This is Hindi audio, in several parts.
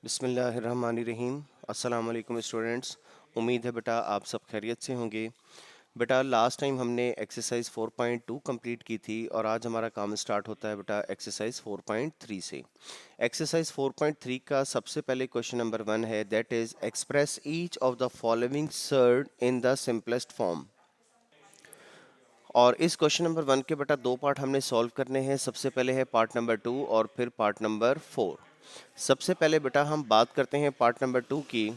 बिस्मिल्लाहिर्रहमानिर्रहीम। अस्सलाम वालेकुम स्टूडेंट्स। उम्मीद है बेटा आप सब खैरियत से होंगे। बेटा लास्ट टाइम हमने एक्सरसाइज 4.2 कंप्लीट की थी और आज हमारा काम स्टार्ट होता है बेटा एक्सरसाइज 4.3 से। एक्सरसाइज 4.3 का सबसे पहले क्वेश्चन नंबर 1 है, that is express each of the following surd in the simplest form. और इस क्वेश्चन नंबर 1 के बेटा दो पार्ट हमने सॉल्व करने हैं। सबसे पहले है पार्ट नंबर 2 और फिर पार्ट नंबर 4। सबसे पहले बेटा हम बात करते हैं पार्ट नंबर 2 की।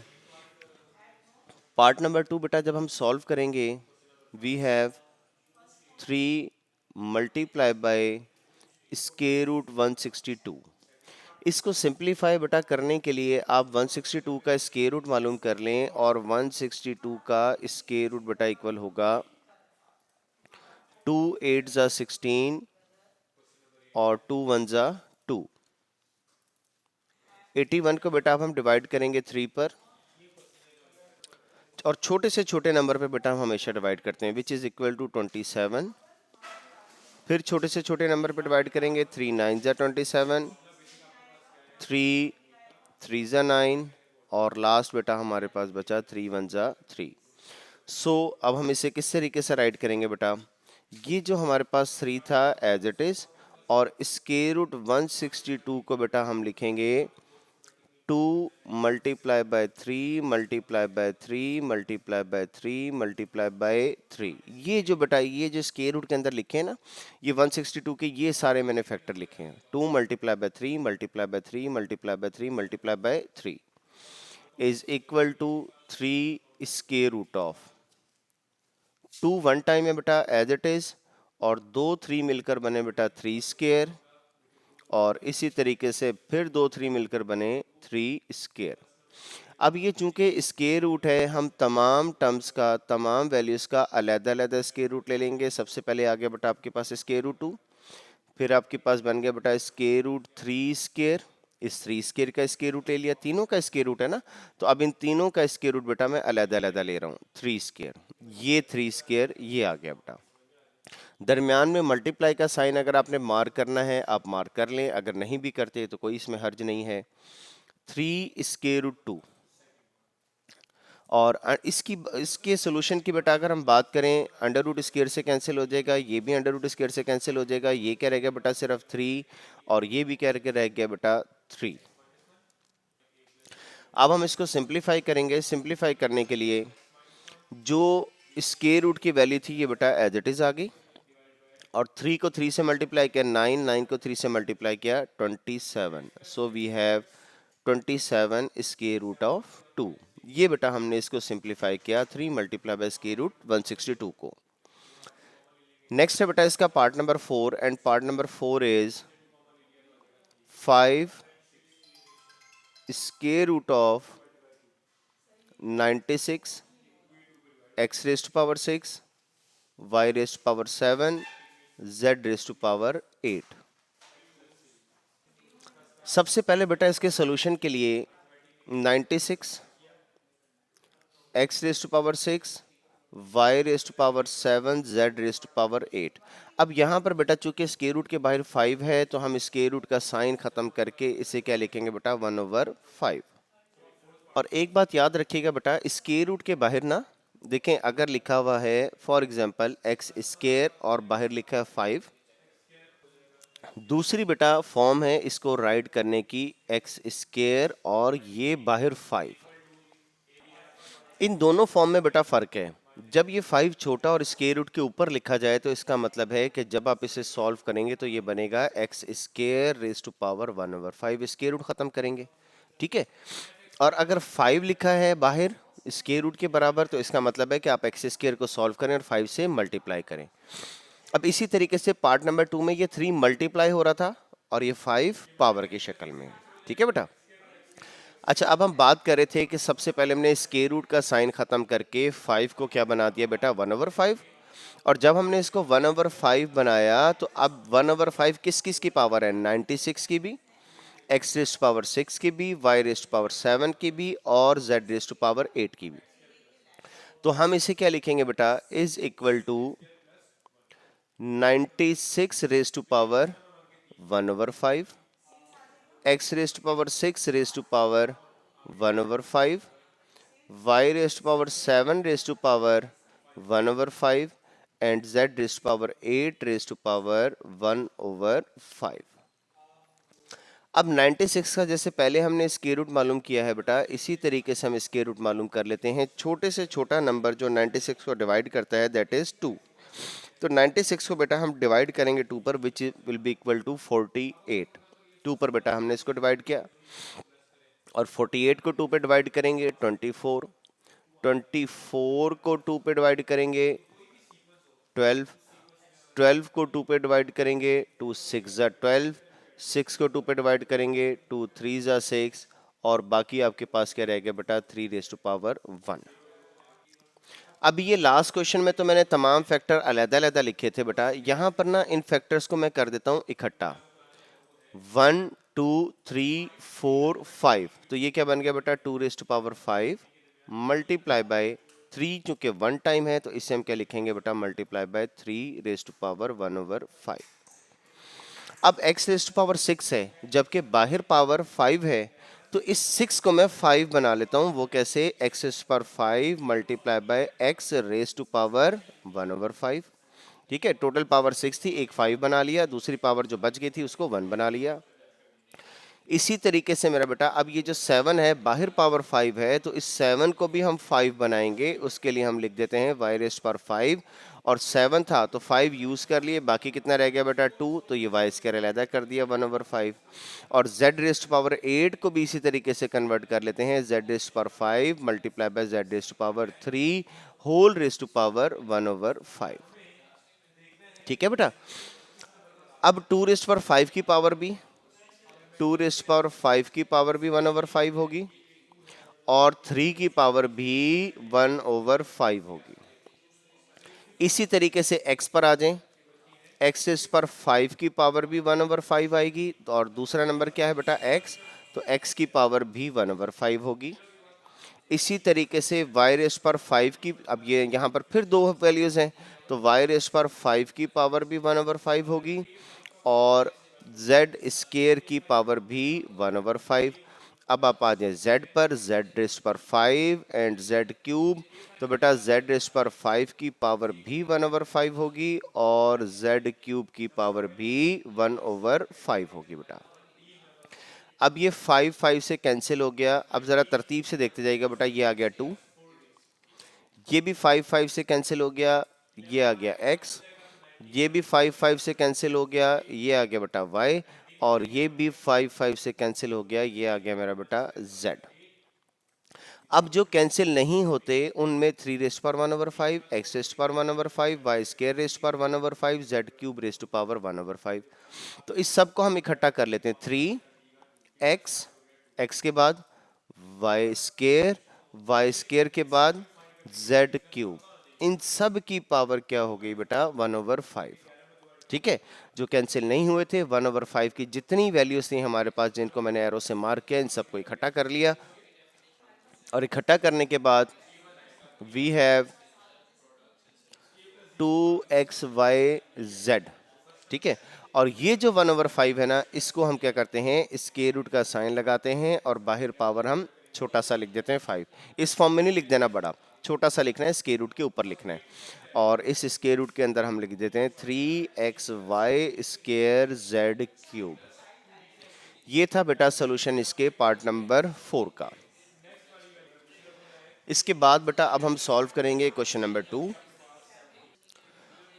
पार्ट नंबर 2 बेटा जब हम सॉल्व करेंगे, we have 3 multiply by square root 162। इसको सिंप्लीफाई बेटा करने के लिए आप 162 का स्क्वायर रूट मालूम कर लें और 162 का स्क्वायर रूट बेटा इक्वल होगा 2 8 जा 16 और 2 1 जा 2। 81 को बेटा अब हम डिवाइड करेंगे 3 पर और छोटे से छोटे नंबर पे बेटा हम हमेशा डिवाइड करते हैं, विच इज इक्वल टू 27। फिर छोटे से छोटे नंबर पे डिवाइड करेंगे, 3 9 जा 27, 3 3 जा 9 और लास्ट बेटा हमारे पास बचा 3 1 जा 3। सो अब हम इसे किस तरीके से राइट करेंगे बेटा, ये जो हमारे पास 3 था एज इट इज और स्क्वायर रूट 162 को बेटा हम लिखेंगे 2 multiply by 3 multiply by 3 multiply by 3 multiply by 3। ये जो बेटा ये जो स्क्वायर रूट के अंदर लिखे हैं ना, ये 162 के ये सारे मैंने फैक्टर लिखे हैं। 2 multiply by 3 multiply by 3 multiply by 3 multiply by 3 is equal to 3 square root of 2 one time है बेटा एज इट इज और 2 3 मिलकर बने बेटा 3 स्क्वायर और इसी तरीके से फिर 2 3 मिलकर बने 3 स्क्वायर। अब ये चूंकि स्क्वायर रूट है, हम तमाम टर्म्स का तमाम वैल्यूज का अलग-अलग स्क्वायर रूट ले लेंगे। सबसे पहले आ गया बेटा आपके पास स्क्वायर रूट 2, फिर आपके पास बन गया बेटा स्क्वायर रूट 3 स्क्वायर। इस 3 स्क्वायर का स्क्वायर रूट ले लिया, तीनों का स्क्वायर रूट है ना, तो अब इन तीनों का स्क्वायर रूट बेटा मैं अलग-अलग ले रहा हूँ। 3 स्क्वायर, ये 3 स्क्वायर ये आ गया बेटा। दरमियान में मल्टीप्लाई का साइन अगर आपने मार्क करना है आप मार्क कर लें, अगर नहीं भी करते तो कोई इसमें हर्ज नहीं है। 3 स्क्वायर रूट 2 और इसके सोल्यूशन की बेटा अगर हम बात करें, अंडर रूट स्क्वायर से कैंसिल हो जाएगा, ये भी अंडर रूट स्क्वायर से कैंसिल हो जाएगा, ये क्या रह गया बेटा सिर्फ 3 और ये भी क्या रह गया बेटा 3। अब हम इसको सिंप्लीफाई करेंगे। सिंप्लीफाई करने के लिए जो स्क्वायर रूट की वैल्यू थी ये बेटा एज इट इज आ गई और 3 को 3 से मल्टीप्लाई किया 9, 9 को 3 से मल्टीप्लाई किया 27। So we have 27 square root of 2। ये बेटा हमने इसको सिंप्लीफाई किया 3 मल्टीप्लाई बाय स्क्वायर रूट 162 को। नेक्स्ट है बेटा इसका part number 4 and part number 4 is 5 square root of 96 x raise to power 6 y raise to power 7 z raise to power 8। सबसे पहले बेटा इसके सोल्यूशन के लिए 96 x raise to power 6 y raise to power 7 z raise to power 8। अब यहाँ पर बेटा चूंकि स्क्वायर रूट के बाहर 5 है तो हम स्क्वायर रूट का साइन खत्म करके इसे क्या लिखेंगे बेटा 1/5। और एक बात याद रखिएगा बेटा, स्क्वायर रूट के बाहर ना देखें, अगर लिखा हुआ है फॉर एग्जांपल x स्क्वायर और बाहर लिखा है 5, दूसरी बेटा फॉर्म है इसको राइट करने की x स्क्वायर और ये बाहर 5। इन दोनों फॉर्म में बेटा फर्क है। जब ये 5 छोटा और स्क्वायर रूट के ऊपर लिखा जाए तो इसका मतलब है कि जब आप इसे सॉल्व करेंगे तो ये बनेगा x square raise to power 1/5। Square root खत्म करेंगे, ठीक है। और अगर 5 लिखा है बाहर स्क्वायर रूट के बराबर तो इसका मतलब है कि आप एक्स स्क्वायर को सॉल्व करें और 5 से मल्टीप्लाई करें। अब इसी तरीके से पार्ट नंबर 2 में ये 3 मल्टीप्लाई हो रहा था और ये 5 पावर की शक्ल में, ठीक है बेटा। अच्छा, अब हम बात कर रहे थे कि सबसे पहले हमने स्क्वायर रूट का साइन खत्म करके 5 को क्या बना दिया बेटा 1/5 और जब हमने इसको 1/5 बनाया तो अब 1/5 किस किस की पावर है, 96 की भी, x रेज़ टू पावर 6 की भी, y रेज़ टू पावर 7 की भी और z रेज़ टू पावर 8 की भी। तो हम इसे क्या लिखेंगे बेटा, is equal to 96 raise to power 1/5 x raise to power 6 raise to power 1/5, y raise to power 7 raise to power 1/5 and z raise to power 8 raise to power 1/5। अब 96 का जैसे पहले हमने स्क्वायर रूट मालूम किया है बेटा, इसी तरीके से हम स्क्वायर रूट मालूम कर लेते हैं। छोटे से छोटा नंबर जो 96 को डिवाइड करता है दैट इज 2। तो 96 को बेटा हम डिवाइड करेंगे 2 पर, which will be equal to 48। 2 पर बेटा हमने इसको डिवाइड किया और 48 को 2 पे डिवाइड करेंगे 24, 24 को 2 पे डिवाइड करेंगे 12, 12 को 2 पे डिवाइड करेंगे 2 6 ज़ा 12, 6 को 2 पे डिवाइड करेंगे 2 3 ज़ा 6 और बाकी आपके पास क्या रहेगा बेटा 3 रेज़ टू पावर 1। अब ये लास्ट क्वेश्चन में तो मैंने तमाम फैक्टर अलग-अलग लिखे थे बेटा, यहाँ पर ना इन फैक्टर्स को मैं कर देता हूँ इकट्ठा 1 2 3 4 5। तो ये क्या बन गया बेटा 2 raise to power 5 multiply by 3, चूंकि 1 टाइम है तो इसे हम क्या लिखेंगे बेटा multiply by 3 raise to power 1/5। अब x रेज़ टू पावर 6 है जबकि बाहर पावर 5 है, तो इस 6 को मैं 5 बना लेता हूं। वो कैसे, x raise to power 5 multiply by x raise to power 1/5। ठीक है, टोटल पावर 6 थी, एक 5 बना लिया, दूसरी पावर जो बच गई थी उसको 1 बना लिया। इसी तरीके से मेरा बेटा अब ये जो 7 है बाहर पावर 5 है, तो इस 7 को भी हम 5 बनाएंगे। उसके लिए हम लिख देते हैं y रेज़ टू पावर 5 और 7 था तो 5 यूज कर लिए, बाकी कितना रह गया बेटा 2, तो ये y स्क्वायर अलहदा कर दिया 1/5। और z रेज़ टू पावर 8 को भी इसी तरीके से कन्वर्ट कर लेते हैं, z raise to power 5 multiply by z raise to power 3 whole raise to power 1/5। ठीक है बेटा, अब 2 रेज़ टू पावर 5 की पावर भी 2 रेज़ टू पावर 5 की पावर भी 1/5 होगी और 3 की पावर भी 1/5 होगी। इसी तरीके से x पर आ जाएं, x रेज़ टू पावर 5 की पावर भी 1/5 आएगी और दूसरा नंबर क्या है बेटा x, तो x की पावर भी 1/5 होगी। इसी तरीके से y रेज़ टू पावर 5 की, अब ये यहाँ पर फिर दो वैल्यूज हैं, तो y रेज़ टू पावर 5 की पावर भी 1/5 होगी और z स्क्वायर की पावर भी 1/5। अब आप आ जाए z पर, z raise to power 5 and z cube, तो बेटा z रेज़ टू पावर 5 की पावर भी 1/5 होगी और z क्यूब की पावर भी 1/5 होगी बेटा। अब ये 5 5 से कैंसिल हो गया। अब जरा तरतीब से देखते जाइएगा बेटा, ये आ गया 2, ये भी 5 5 से कैंसिल हो गया, ये आ गया x, ये भी 5 5 से कैंसिल हो गया, ये आ गया बेटा y और ये भी 5 5 से कैंसिल हो गया, ये आ गया मेरा बेटा z। अब जो कैंसिल नहीं होते उनमें 3 raise to power 1/5, x raise to power 1/5, y square raise to power 1/5, z cube raise to power 1/5। तो इस सब को हम इकट्ठा कर लेते हैं, 3x, x के बाद y स्क्वायर के बाद z क्यूब, इन सब की पावर क्या हो गई बेटा 1/5। ठीक है, जो कैंसिल नहीं हुए थे 1/5 की जितनी वैल्यूज थी हमारे पास, जिनको मैंने एरो से मार्क किया, इन सबको इकट्ठा कर लिया और इकट्ठा करने के बाद वी हैव 2xyz। ठीक है, और ये जो 1/5 है ना, इसको हम क्या करते हैं, स्क्वायर रूट का साइन लगाते हैं और बाहर पावर हम छोटा सा लिख देते हैं 5। इस फॉर्म में नहीं लिख देना, बड़ा छोटा सा लिखना है, स्क्वायर रूट के ऊपर लिखना है और इस स्क्वायर रूट के अंदर हम लिख देते हैं 3xy स्क्वायर z क्यूब। ये था बेटा सोल्यूशन इसके पार्ट नंबर 4 का। इसके बाद बेटा अब हम सॉल्व करेंगे क्वेश्चन नंबर 2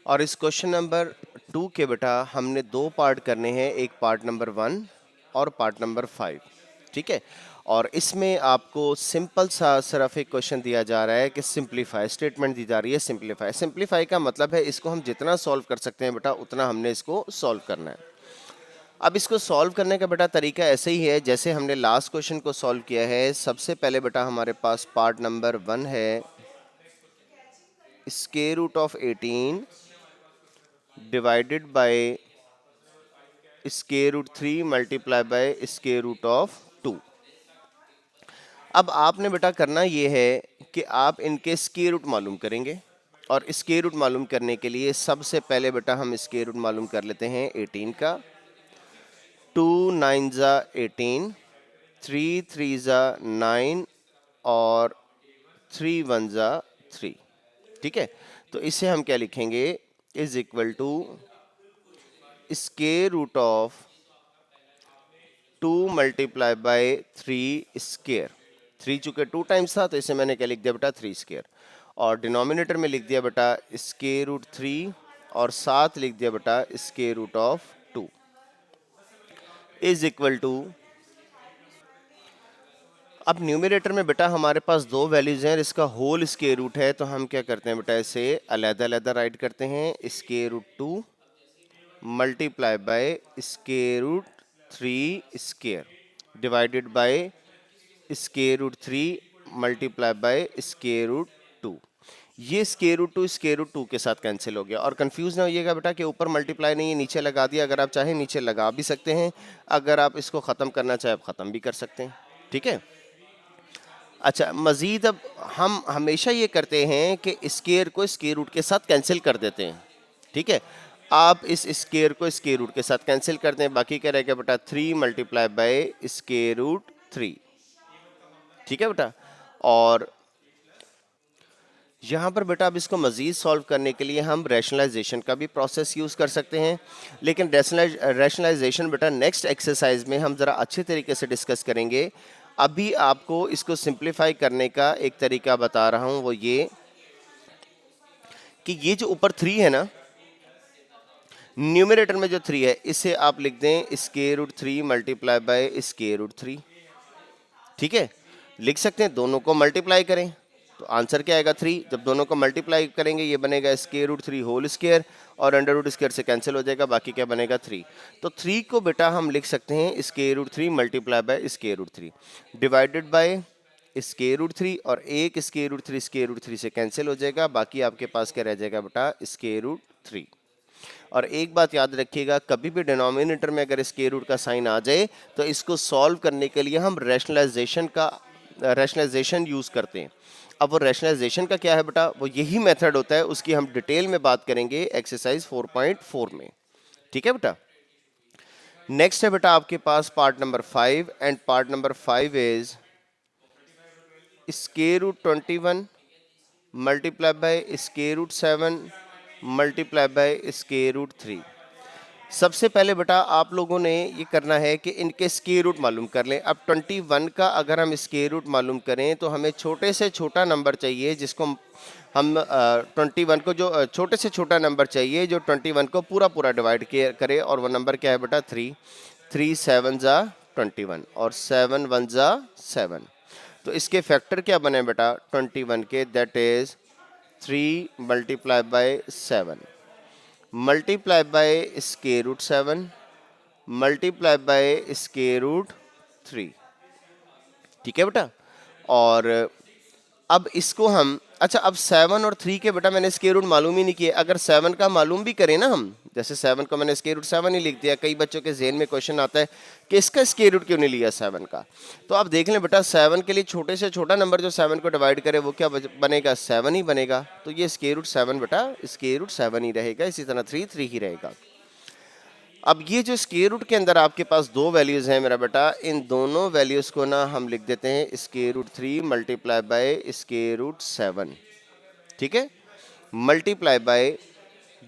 और इस क्वेश्चन नंबर 2 के बेटा हमने दो पार्ट करने हैं, एक पार्ट नंबर 1 और पार्ट नंबर 5। ठीक है, और इसमें आपको सिंपल सा सिर्फ एक क्वेश्चन दिया जा रहा है कि सिंप्लीफाई, स्टेटमेंट दी जा रही है सिंप्लीफाई। सिंप्लीफाई का मतलब है इसको हम जितना सॉल्व कर सकते हैं बेटा उतना हमने इसको सॉल्व करना है। अब इसको सॉल्व करने का बेटा तरीका ऐसे ही है जैसे हमने लास्ट क्वेश्चन को सॉल्व किया है। सबसे पहले बेटा हमारे पास पार्ट नंबर 1 है, square root of 18 divided by square root 3 multiply by square root of 2। अब आपने बेटा करना ये है कि आप इनके स्क्वायर रूट मालूम करेंगे और स्क्वायर रूट मालूम करने के लिए सबसे पहले बेटा हम स्क्वायर रूट मालूम कर लेते हैं 18 का। 2 9 ज़ा 18, 3 3 ज़ा 9 और 3 1 ज़ा 3। ठीक है, तो इसे हम क्या लिखेंगे, is equal to square root of 2 multiply by 3 square. 3 चूंकि 2 टाइम्स था तो इसे मैंने क्या लिख दिया बेटा 3 स्केयर, और डिनोमिनेटर में लिख दिया बेटा स्केयर रूट 3 और साथ लिख दिया बेटा square root of 2 is equal to. अब न्यूमरेटर में बेटा हमारे पास दो वैल्यूज हैं, इसका होल स्केयर रूट है, तो हम क्या करते हैं बेटा इसे अलग-अलग राइट करते हैं। Square root 2 multiply by square root 3 square divided by square root 3 multiply by square root 2। ये स्केयर रूट 2 स्केयर रूट 2 के साथ कैंसिल हो गया। और कंफ्यूज ना होइएगा बेटा कि ऊपर मल्टीप्लाई नहीं है नीचे लगा दिया, अगर आप चाहें नीचे लगा भी सकते हैं, अगर आप इसको ख़त्म करना चाहें आप ख़त्म भी कर सकते हैं। ठीक है, अच्छा मज़ीद अब हम हमेशा ये करते हैं कि स्केयर को स्केयर रूट के साथ कैंसिल कर देते हैं। ठीक है, आप इस स्केयर को स्केयर रूट के साथ कैंसिल कर दें, बाकी क्या रहेगा बेटा 3 मल्टीप्लाई बाय स्केयर रूट 3। ठीक है बेटा, और यहाँ पर बेटा अब इसको मज़ीद सॉल्व करने के लिए हम रैशनलाइजेशन का भी प्रोसेस यूज़ कर सकते हैं, लेकिन रैशनलाइजेशन बेटा नेक्स्ट एक्सरसाइज में हम ज़रा अच्छे तरीके से डिस्कस करेंगे। अभी आपको इसको सिंप्लीफाई करने का एक तरीका बता रहा हूँ, वो ये कि ये जो ऊपर 3 है ना, न्यूमरेटर में जो 3 है इसे आप लिख दें square root 3 multiply by square root 3। ठीक है, लिख सकते हैं, दोनों को मल्टीप्लाई करें तो आंसर क्या आएगा 3। जब दोनों को मल्टीप्लाई करेंगे ये बनेगा स्केयर रूट 3 होल स्केयर, और अंडर रूट स्केयर से कैंसिल हो जाएगा, बाकी क्या बनेगा 3। तो 3 को बेटा हम लिख सकते हैं square root 3 multiply by square root 3 divided by square root 3, और एक स्केयर रूट 3 से कैंसिल हो जाएगा, बाकी आपके पास क्या रह जाएगा बेटा स्केयर रूट 3। और एक बात याद रखिएगा, कभी भी डिनोमिनेटर में अगर स्क्वायर रूट का साइन आ जाए तो इसको सॉल्व करने के लिए हम रैशनलाइजेशन यूज़ करते हैं। अब वो रैशनलाइजेशन का क्या है बेटा, वो यही मेथड होता है, उसकी हम डिटेल में बात करेंगे एक्सरसाइज 4.4 में। ठीक है बेटा, नेक्स्ट है बेटा आपके पास part number 5, and part number 5 is square root 21 multiply by square root 7 multiply by square root 3। सबसे पहले बेटा आप लोगों ने ये करना है कि इनके स्क्वायर रूट मालूम कर लें। अब 21 का अगर हम स्क्वायर रूट मालूम करें तो हमें छोटे से छोटा नंबर चाहिए जिसको हम 21 को जो छोटे से छोटा नंबर चाहिए जो 21 को पूरा पूरा डिवाइड करे, और वो नंबर क्या है बेटा 3। 3 7 ज़ा 21 और 7 1 ज़ा 7। तो इसके फैक्टर क्या बने बेटा 21 के, that is 3 multiply by 7 multiply by square root 7 multiply by square root 3। ठीक है बेटा, और अब इसको हम, अच्छा अब 7 और 3 के बेटा मैंने स्क्वायर रूट मालूम ही नहीं किए। अगर 7 का मालूम भी करें ना हम, जैसे 7 को मैंने स्क्वायर रूट 7 ही लिख दिया, कई बच्चों के ज़हन में क्वेश्चन आता है कि इसका स्क्वायर रूट क्यों नहीं लिया 7 का। तो आप देख लें बेटा 7 के लिए छोटे से छोटा नंबर जो 7 को डिवाइड करे वो क्या बनेगा 7 ही बनेगा। तो ये स्क्वायर रूट 7 बेटा स्क्वायर रूट 7 ही रहेगा, इसी तरह 3 3 ही रहेगा। अब ये जो स्क्वायर रूट के अंदर आपके पास दो वैल्यूज़ हैं मेरा बेटा, इन दोनों वैल्यूज़ को ना हम लिख देते हैं square root 3 multiply by square root 7। ठीक है, मल्टीप्लाई बाय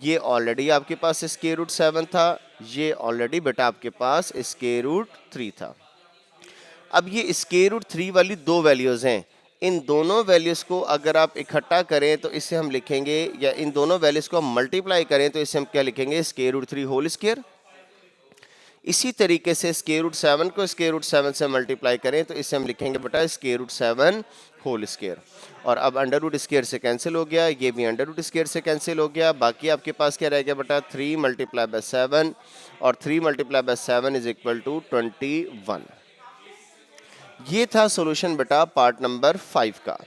ये ऑलरेडी आपके पास स्क्वायर रूट 7 था, ये ऑलरेडी बेटा आपके पास स्क्वायर रूट 3 था। अब ये स्क्वायर रूट 3 वाली दो वैल्यूज़ हैं, इन दोनों वैल्यूज़ को अगर आप इकट्ठा करें तो इसे हम लिखेंगे, या इन दोनों वैल्यूज़ को हम मल्टीप्लाई करें तो इसे हम क्या लिखेंगे स्क्वायर रूट 3 होल स्क्वायर। इसी तरीके से स्क्वायर रूट 7 को स्क्वायर रूट 7 से मल्टीप्लाई करें तो इसे हम लिखेंगे बेटा स्क्वायर रूट 7 होल स्क्वायर। और अब अंडर रूट स्क्वायर से कैंसिल हो गया, ये भी अंडर रूट स्क्वायर से कैंसिल हो गया, बाकी आपके पास क्या रह गया बेटा 3 मल्टीप्लाई बाय 7, और 3 multiply by 7 is equal to 21। ये था सॉल्यूशन बेटा पार्ट नंबर 5 का।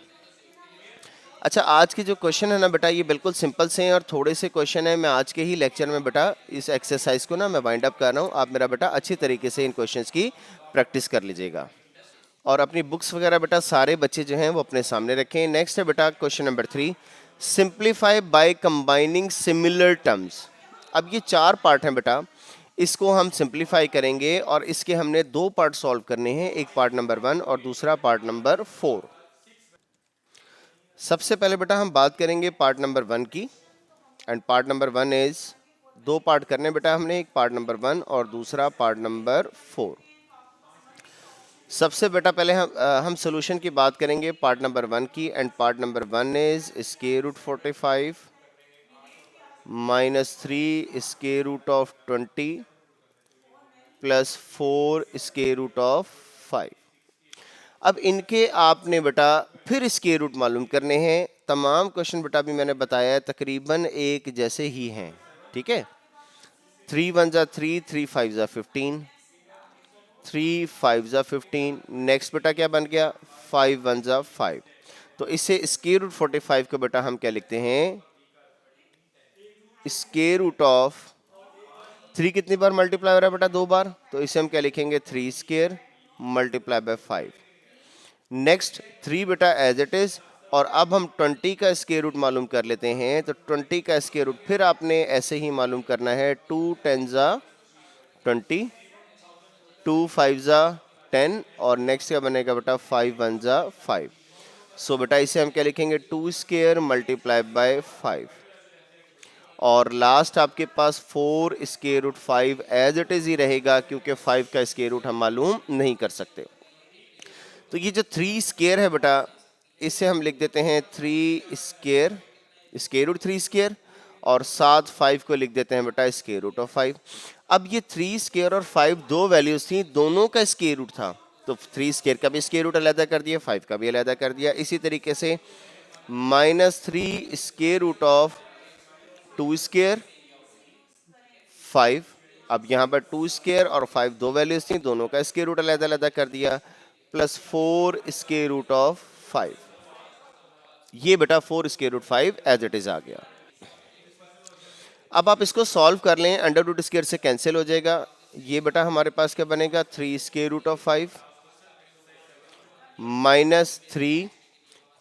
अच्छा आज के जो क्वेश्चन है ना बेटा ये बिल्कुल सिंपल से हैं और थोड़े से क्वेश्चन है। मैं आज के ही लेक्चर में बेटा इस एक्सरसाइज को ना मैं वाइंड अप कर रहा हूँ, आप मेरा बेटा अच्छी तरीके से इन क्वेश्चंस की प्रैक्टिस कर लीजिएगा, और अपनी बुक्स वगैरह बेटा सारे बच्चे जो हैं वो अपने सामने रखें। नेक्स्ट है बेटा question number 3, simplify by combining similar terms. अब ये 4 पार्ट हैं बेटा, इसको हम सिंप्लीफाई करेंगे और इसके हमने दो पार्ट सॉल्व करने हैं, एक पार्ट नंबर 1 और दूसरा पार्ट नंबर 4। सबसे पहले बेटा हम बात करेंगे पार्ट नंबर 1 की, एंड पार्ट नंबर 1 इज, दो पार्ट करने बेटा हमने, एक पार्ट नंबर 1 और दूसरा पार्ट नंबर 4। सबसे बेटा पहले हम सॉल्यूशन की बात करेंगे पार्ट नंबर 1 की, and part number 1 is square root 45 minus 3 square root of 20 plus 4 square root of 5। अब इनके आपने बेटा फिर स्क्वायर रूट मालूम करने हैं। तमाम क्वेश्चन बेटा भी मैंने बताया है तकरीबन एक जैसे ही हैं, ठीक है। 3 1 जा 3, 3 5 जा 15, 3 5 जा 15। नेक्स्ट बेटा क्या बन गया, 5 1 जा 5। तो इसे स्क्वायर रूट 45 को बेटा हम क्या लिखते हैं, स्क्वायर रूट ऑफ 3 कितनी बार मल्टीप्लाई हो रहा है बेटा, 2 बार, तो इसे हम क्या लिखेंगे, 3 स्क्वायर मल्टीप्लाई बाय 5। नेक्स्ट 3 बेटा एज इट इज, और अब हम 20 का स्क्वायर रूट मालूम कर लेते हैं। तो 20 का स्क्वायर रूट फिर आपने ऐसे ही मालूम करना है, 2 10 जा 20, 2 5 जा 10, और नेक्स्ट क्या बनेगा बेटा, 5 1 जा 5। सो बेटा इसे हम क्या लिखेंगे, 2 स्क्वायर मल्टीप्लाई बाय 5, और लास्ट आपके पास 4 square root 5 as it is ही रहेगा, क्योंकि 5 का स्क्वायर रूट हम मालूम नहीं कर सकते। तो ये जो 3 स्क्वायर है बेटा, इसे हम लिख देते हैं 3 स्क्वायर, स्क्वायर रूट 3 स्क्वायर, और साथ 5 को लिख देते हैं बेटा स्क्वायर रूट ऑफ 5। अब ये 3 स्क्वायर और 5 दो वैल्यूज थी, दोनों का स्क्वायर रूट था, तो 3 स्क्वायर का भी स्क्वायर रूट अलग कर दिया, 5 का भी अलग कर दिया। इसी तरीके से -3 स्क्वायर रूट ऑफ 2 स्क्वायर 5, अब यहाँ पर 2 स्क्वायर और 5 दो वैल्यूज थी, दोनों का स्क्वायर रूट अलग कर दिया, प्लस 4 स्क्वायर रूट ऑफ 5। ये बेटा 4 square root 5 as it is आ गया। अब आप इसको सॉल्व कर लें, अंडर रूट स्क्वायर से कैंसिल हो जाएगा। ये बेटा हमारे पास क्या बनेगा, 3 स्क्वायर रूट ऑफ 5 माइनस 3,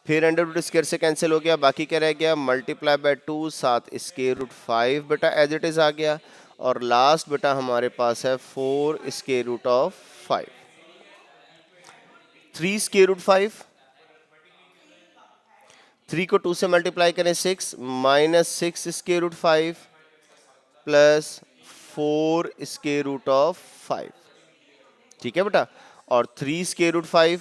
फिर अंडर रूट स्क्वायर से कैंसिल हो गया, बाकी क्या रह गया, मल्टीप्लाई बाय 2 साथ स्क्वायर रूट 5 बेटा एज इट इज आ गया, और लास्ट बेटा हमारे पास है 4 square root of 5। 3 square root 5, 3 को 2 से मल्टीप्लाई करें 6, minus 6 square root 5 plus 4 square root of 5, ठीक है बेटा, और 3 स्क्वायर रूट 5।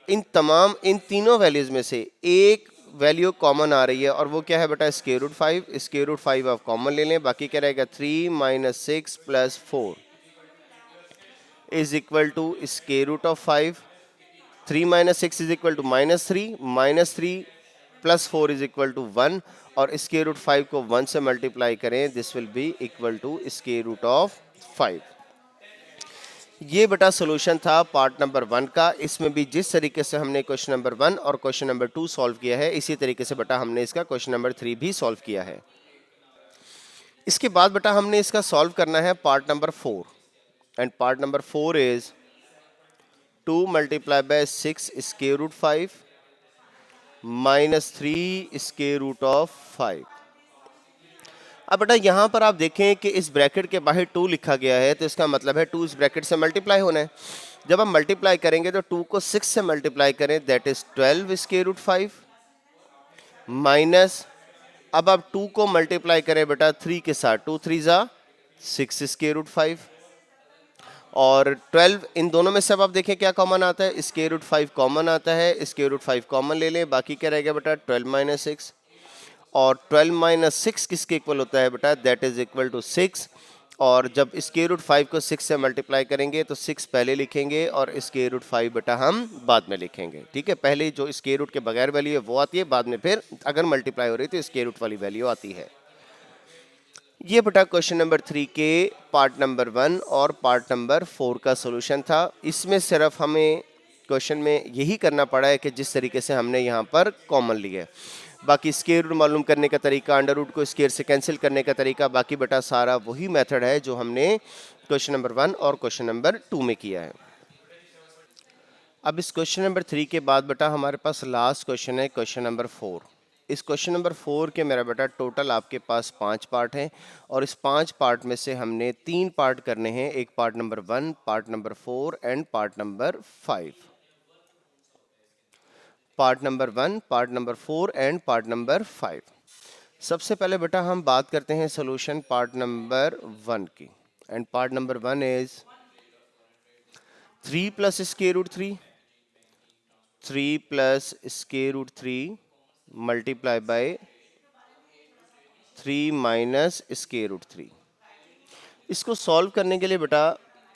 इन तीनों वैल्यूज में से एक वैल्यू कॉमन आ रही है, और वो क्या है बेटा, स्क्वायर रूट 5। स्क्वायर रूट 5 आप कॉमन ले लें, बाकी क्या रहेगा, 3 minus 6 plus 4 is equal to square root of 5। 3 minus 6 is equal to -3 plus 4 is equal to 1, और स्क्वायर रूट 5 को 1 से मल्टीप्लाई करें, this will be equal to square root of 5। ये बेटा सोल्यूशन था पार्ट नंबर 1 का। इसमें भी जिस तरीके से हमने क्वेश्चन नंबर 1 और क्वेश्चन नंबर 2 सॉल्व किया है, इसी तरीके से बेटा हमने इसका क्वेश्चन नंबर 3 भी सॉल्व किया है। इसके बाद बेटा हमने इसका सॉल्व करना है part number 4, and part number 4 is 2 multiply by 6 square root 5 minus 3 square root of 5। अब बेटा यहाँ पर आप देखें कि इस ब्रैकेट के बाहर 2 लिखा गया है, तो इसका मतलब है 2 इस ब्रैकेट से मल्टीप्लाई होना है। जब हम मल्टीप्लाई करेंगे तो 2 को 6 से मल्टीप्लाई करें, that is 12 square root 5 minus, अब आप 2 को मल्टीप्लाई करें बेटा 3 के साथ, 2 3 जा 6 स्क्वायर रूट 5, और 12 इन दोनों में से अब आप देखें क्या कॉमन आता है, स्क्वायर रूट 5 कॉमन आता है, स्क्वायर रूट 5 कॉमन ले लें, बाकी क्या रहेगा बेटा 12 माइनस 6, और 12 माइनस 6 किसके इक्वल होता है बेटा, दैट इज इक्वल टू 6, और जब स्क्वायर रूट 5 को 6 से मल्टीप्लाई करेंगे तो 6 पहले लिखेंगे और स्क्वायर रूट 5 बेटा हम बाद में लिखेंगे, ठीक है। पहले जो स्क्वायर रूट के बगैर वैल्यू है वो आती है, बाद में फिर अगर मल्टीप्लाई हो रही है तो स्क्वायर रूट वाली वैल्यू आती है। ये बेटा क्वेश्चन नंबर 3 के पार्ट नंबर 1 और पार्ट नंबर 4 का सॉल्यूशन था। इसमें सिर्फ हमें क्वेश्चन में यही करना पड़ा है कि जिस तरीके से हमने यहाँ पर कॉमन लिया है, बाकी स्क्वायर रूट मालूम करने का तरीका, अंडर रूट को स्क्वायर से कैंसिल करने का तरीका, बाकी बेटा सारा वही मेथड है जो हमने क्वेश्चन नंबर 1 और क्वेश्चन नंबर 2 में किया है। अब इस क्वेश्चन नंबर 3 के बाद बेटा हमारे पास लास्ट क्वेश्चन है क्वेश्चन नंबर 4, इस क्वेश्चन नंबर 4 के मेरा बेटा टोटल आपके पास 5 पार्ट हैं और इस 5 पार्ट में से हमने 3 पार्ट करने हैं, एक part number 1, part number 4 and part number 5। Part number 1, part number 4 and part number 5। सबसे पहले बेटा हम बात करते हैं सॉल्यूशन पार्ट नंबर 1 की, and part number 1 is 3 plus square root 3, 3 plus square root 3 multiply by 3 minus square root 3। इसको सॉल्व करने के लिए बेटा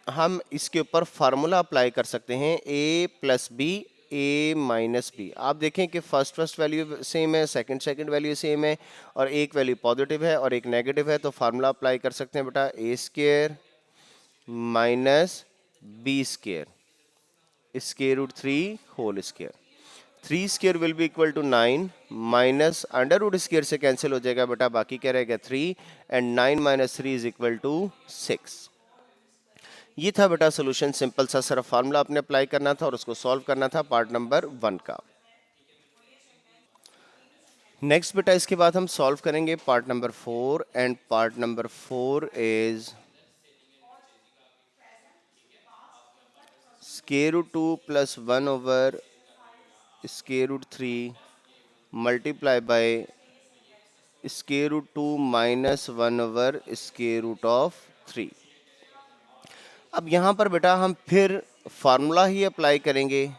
हम इसके ऊपर फार्मूला अप्लाई कर सकते हैं, a plus B a minus B. आप देखें कि फर्स्ट वैल्यू सेम है, सेकंड वैल्यू सेम है और एक वैल्यू पॉजिटिव है और एक नेगेटिव है, तो फार्मूला अप्लाई कर सकते हैं बेटा a square minus B square square root 3 whole square. 3 square will be equal to 9 minus under root square से कैंसिल हो जाएगा बेटा, बाकी क्या रहेगा 3 and 9 minus 3 is equal to 6। ये था बेटा सोल्यूशन, सिंपल सा, सिर्फ फार्मूला आपने अप्लाई करना था और उसको सॉल्व करना था पार्ट नंबर 1 का। नेक्स्ट बेटा इसके बाद हम सॉल्व करेंगे part number 4 and part number 4 is square root 2 plus 1 over square root 3 multiply by square root 2 minus 1 over square root of 3। अब यहाँ पर बेटा हम फिर फार्मूला ही अप्लाई करेंगे।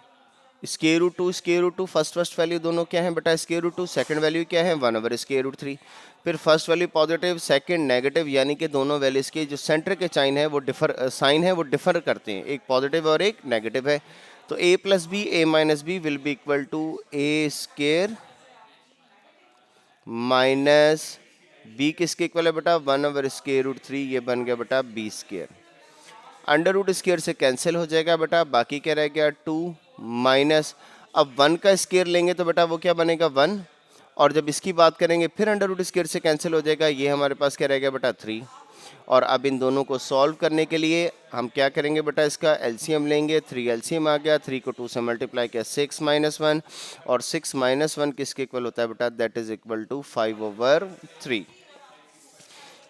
Square root to first value दोनों क्या है बेटा, स्क्वायर रूट 2, सेकंड वैल्यू क्या है 1 ओवर स्क्वायर रूट 3। फिर first value positive, second negative, यानी कि दोनों वैल्यूज के जो सेंटर के साइन है वो डिफर करते हैं, एक पॉजिटिव और एक नेगेटिव है। तो a plus B a minus B will be equal to a square minus b किसके इक्वल है बेटा 1 ओवर स्क्वायर रूट 3, ये बन गया बेटा b square. Under root square से कैंसिल हो जाएगा बेटा, बाकी क्या रह गया 2 माइनस, अब 1 का स्क्वायर लेंगे तो बेटा वो क्या बनेगा 1, और जब इसकी बात करेंगे फिर अंडर रूट स्क्वायर से कैंसिल हो जाएगा, ये हमारे पास क्या रह गया बेटा 3। और अब इन दोनों को सॉल्व करने के लिए हम क्या करेंगे बेटा, इसका एलसीएम लेंगे, 3 एलसीएम आ गया, 3 को 2 से मल्टीप्लाई किया 6 माइनस 1, और 6 माइनस 1 किसके इक्वल होता है बेटा, that is equal to 5 over 3।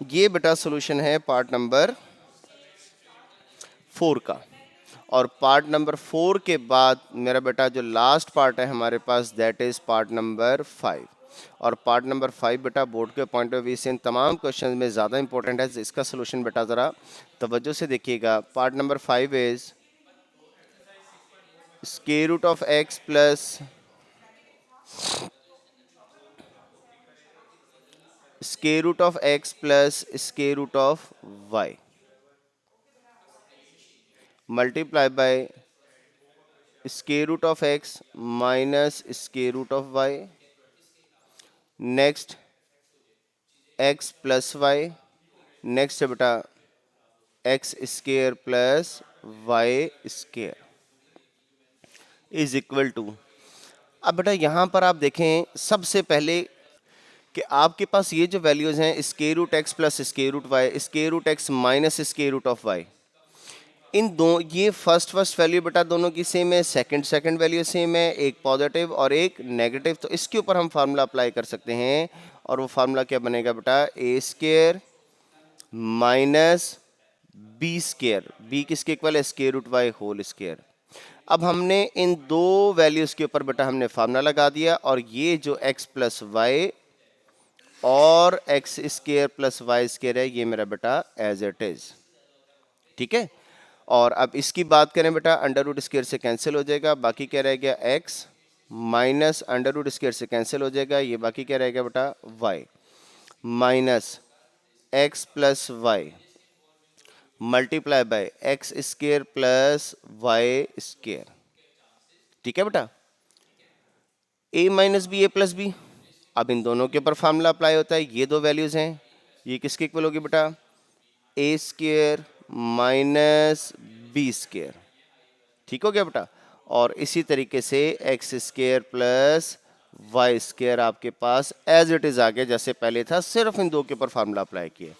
ये बेटा सोल्यूशन है पार्ट नंबर 4 का। और पार्ट नंबर 4 के बाद मेरा बेटा जो लास्ट पार्ट है हमारे पास, दैट इज पार्ट नंबर 5। और पार्ट नंबर 5 बेटा बोर्ड के पॉइंट ऑफ व्यू से इन तमाम क्वेश्चंस में ज़्यादा इंपॉर्टेंट है, इसका सोल्यूशन बेटा ज़रा तवज्जो से देखिएगा। Part number 5 is square root of x plus square root of x plus square root of y multiply by square root of x minus square root of y, next x plus y, next है बेटा x square plus y square is equal to. अब बेटा यहाँ पर आप देखें सबसे पहले कि आपके पास ये जो वैल्यूज हैं square root x plus square root y, square root x minus square root of y, इन दो ये फर्स्ट वैल्यू बेटा दोनों की सेम है, सेकंड वैल्यू सेम है, एक पॉजिटिव और एक नेगेटिव, तो इसके ऊपर हम फार्मूला अप्लाई कर सकते हैं और वो फार्मूला क्या बनेगा बेटा, A square minus B square, B किसके इक्वल है square root Y whole square. अब हमने इन दो वैल्यूज के ऊपर बेटा हमने फार्मूला लगा दिया और ये जो x प्लस वाई और x square plus Y square है ये मेरा बेटा एज इट इज, ठीक है। और अब इसकी बात करें बेटा अंडर रूट स्क्वायर से कैंसिल हो जाएगा, बाकी क्या रह गया x minus under root square से कैंसिल हो जाएगा, ये बाकी क्या रहेगा बेटा y minus x plus Y multiply by X square plus Y square, ठीक है बेटा। a minus B A plus B, अब इन दोनों के ऊपर फार्मूला अप्लाई होता है, ये दो वैल्यूज हैं, ये किसके इक्वल होगी बेटा a square minus B square, ठीक हो गया बेटा। और इसी तरीके से X square plus Y square आपके पास एज इट इज आ गया जैसे पहले था, सिर्फ इन दो के ऊपर फार्मूला अप्लाई किए।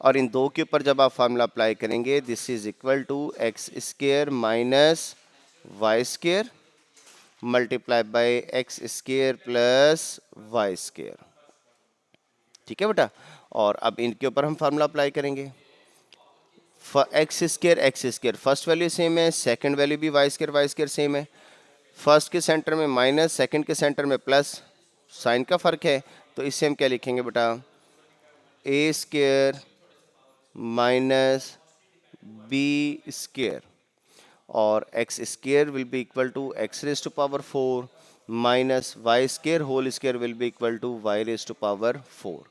और इन दो के ऊपर जब आप फार्मूला अप्लाई करेंगे this is equal to X square minus Y square multiply by X square plus Y square. ठीक है बेटा, और अब इनके ऊपर हम फार्मूला अप्लाई करेंगे। X square first value same है, सेकंड वैल्यू भी वाई स्क्वायर सेम है। फर्स्ट के सेंटर में माइनस, सेकंड के सेंटर में प्लस, साइन का फर्क है, तो इससे हम क्या लिखेंगे बेटा, A square minus B square, और X square will be equal to X raise to power 4 minus Y square whole square will be equal to Y raise to power 4।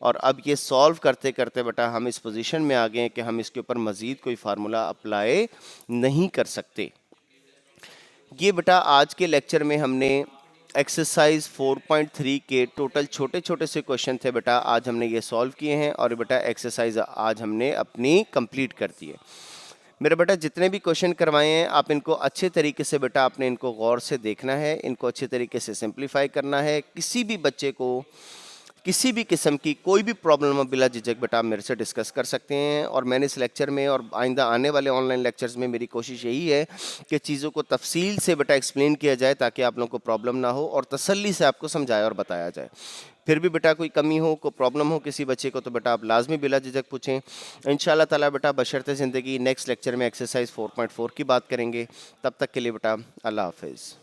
और अब ये सॉल्व करते करते बेटा हम इस पोजीशन में आ गए हैं कि हम इसके ऊपर मजीद कोई फार्मूला अप्लाई नहीं कर सकते। ये बेटा आज के लेक्चर में हमने एक्सरसाइज 4.3 के टोटल छोटे छोटे से क्वेश्चन थे बेटा, आज हमने ये सॉल्व किए हैं और बेटा एक्सरसाइज आज हमने अपनी कंप्लीट कर दी है। मेरे बेटा जितने भी क्वेश्चन करवाए हैं आप इनको अच्छे तरीके से बेटा आपने इनको गौर से देखना है, इनको अच्छे तरीके से सिंप्लीफाई करना है। किसी भी बच्चे को किसी भी किस्म की कोई भी प्रॉब्लम हो बिला झिझक बेटा आप मेरे से डिस्कस कर सकते हैं। और मैंने इस लेक्चर में और आइंदा आने वाले ऑनलाइन लेक्चर्स में मेरी कोशिश यही है कि चीज़ों को तफसील से बेटा एक्सप्लेन किया जाए ताकि आप लोगों को प्रॉब्लम ना हो और तसल्ली से आपको समझाया और बताया जाए। फिर भी बेटा कोई कमी हो, कोई प्रॉब्लम हो किसी बच्चे को, तो बेटा आप लाजमी बिला झिझक पूछें। इंशाल्लाह ताला बेटा बशर्ते ज़िंदगी नेक्स्ट लेक्चर में एक्सरसाइज 4.4 की बात करेंगे। तब तक के लिए बेटा अल्लाह हाफिज़।